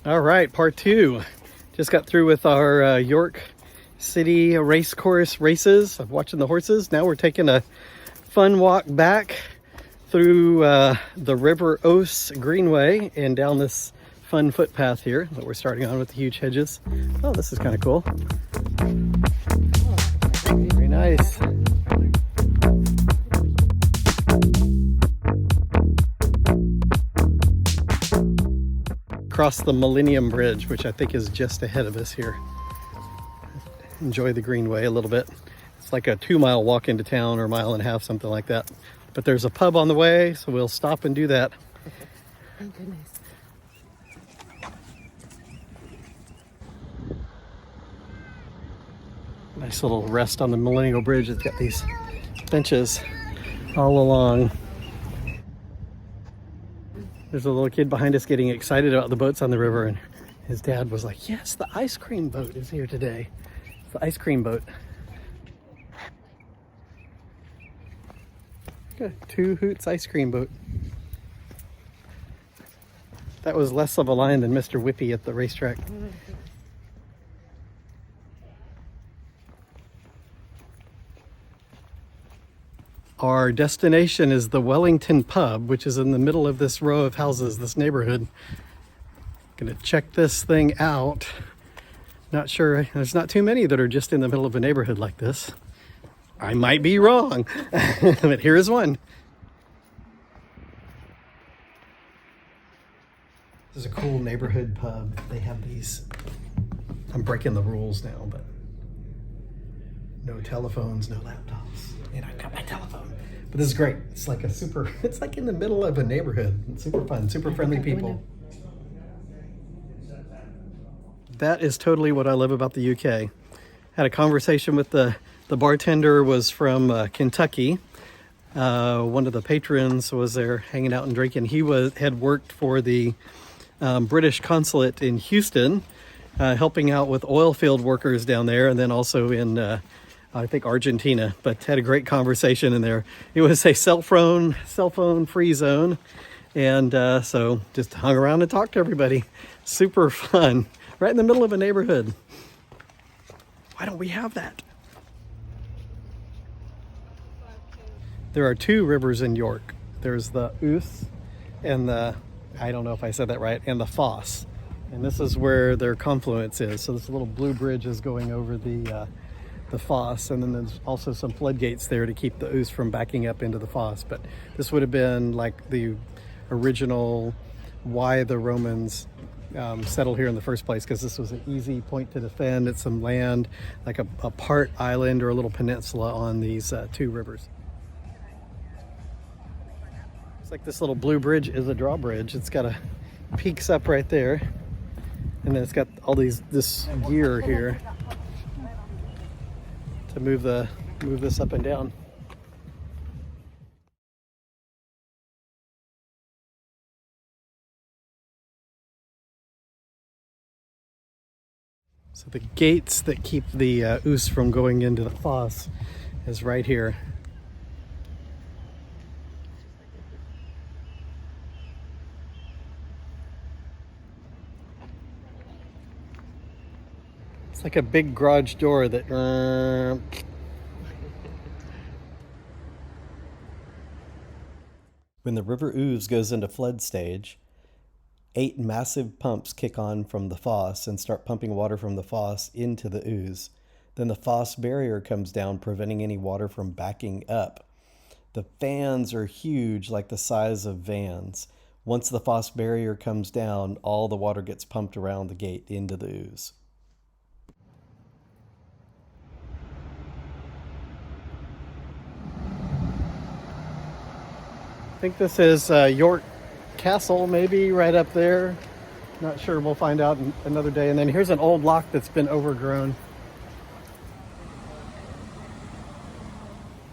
All right, part two. Just got through with our York City Racecourse races of watching the horses. Now we're taking a fun walk back through the River Ouse Greenway and down this fun footpath here that we're starting on with the huge hedges. Oh, this is kind of cool. Very nice. Across the Millenium Bridge, which I think is just ahead of us here. Enjoy the Greenway a little bit. It's like a 2-mile walk into town, or a mile and a half, something like that. But there's a pub on the way, so we'll stop and do that. Thank goodness. Nice little rest on the Millenium Bridge. It's got these benches all along. There's a little kid behind us getting excited about the boats on the river, and his dad was like, yes, the ice cream boat is here today. It's the ice cream boat. Good. 2 Hoots ice cream boat. That was less of a line than Mr. Whippy at the racetrack. Our destination is the Wellington Pub, which is in the middle of this row of houses, this neighborhood. Gonna check this thing out. Not sure, there's not too many that are just in the middle of a neighborhood like this. I might be wrong, but here is one. This is a cool neighborhood pub. They have these, I'm breaking the rules now, but no telephones, no laptops. And I've got my telephone. But this is great. It's like it's like in the middle of a neighborhood. It's super fun, super friendly people. That is totally what I love about the UK. Had a conversation with the bartender, was from Kentucky. One of the patrons was there hanging out and drinking. He had worked for the British consulate in Houston, helping out with oil field workers down there, and then also in I think Argentina, but had a great conversation in there. It was a cell phone free zone. And so just hung around and talked to everybody. Super fun, right in the middle of a neighborhood. Why don't we have that? There are 2 rivers in York. There's the Ouse and I don't know if I said that right, and the Foss. And this is where their confluence is. So this little blue bridge is going over the Foss, and then there's also some floodgates there to keep the Ouse from backing up into the Foss. But this would have been like the original why the Romans settled here in the first place, because this was an easy point to defend. It's some land, like a part island or a little peninsula on these 2 rivers. It's like this little blue bridge is a drawbridge. It's got peaks up right there, and then it's got all this gear here to move this up and down. So the gates that keep the Ouse from going into the Foss is right here. It's like a big garage door that When the River Ouse goes into flood stage, 8 massive pumps kick on from the Foss and start pumping water from the Foss into the Ouse. Then the Foss barrier comes down, preventing any water from backing up. The fans are huge, like the size of vans. Once the Foss barrier comes down, all the water gets pumped around the gate into the Ouse. I think this is York Castle, maybe right up there. Not sure, we'll find out another day. And then here's an old lock that's been overgrown.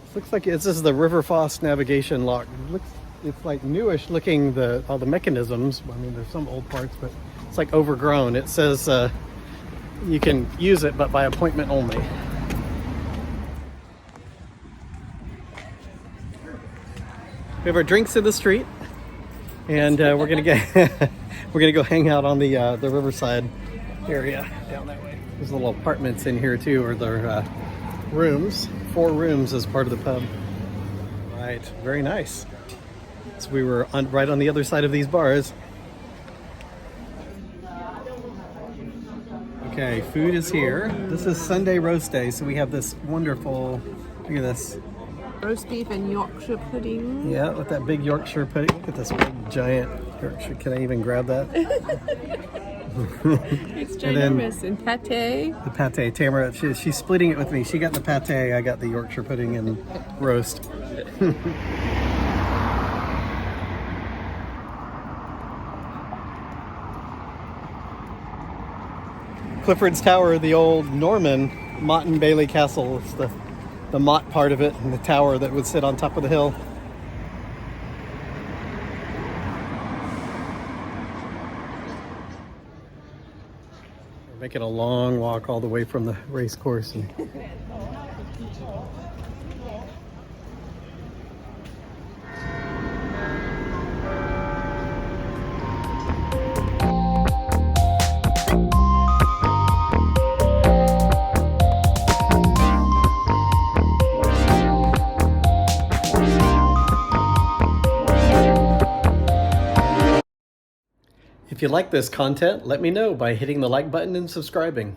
This looks like this is the River Foss navigation lock. It's like newish looking, all the mechanisms. I mean, there's some old parts, but it's like overgrown. It says you can use it, but by appointment only. We have our drinks in the street, and we're gonna get We're gonna go hang out on the riverside area down that way. There's little apartments in here too, or their rooms. 4 rooms as part of the pub. Right, very nice. So we were right on the other side of these bars. Okay, food is here. This is Sunday roast day, so we have this wonderful, look at this. Roast beef and Yorkshire pudding. Yeah, with that big Yorkshire pudding. Look at this big giant Yorkshire. Can I even grab that? It's ginormous. And pate. The pate. Tamara, she's splitting it with me. She got the pate, I got the Yorkshire pudding and roast. Clifford's Tower, the old Norman Motte and Bailey Castle. It's the Motte part of it, and the tower that would sit on top of the hill. We're making a long walk all the way from the race course. If you like this content, let me know by hitting the like button and subscribing.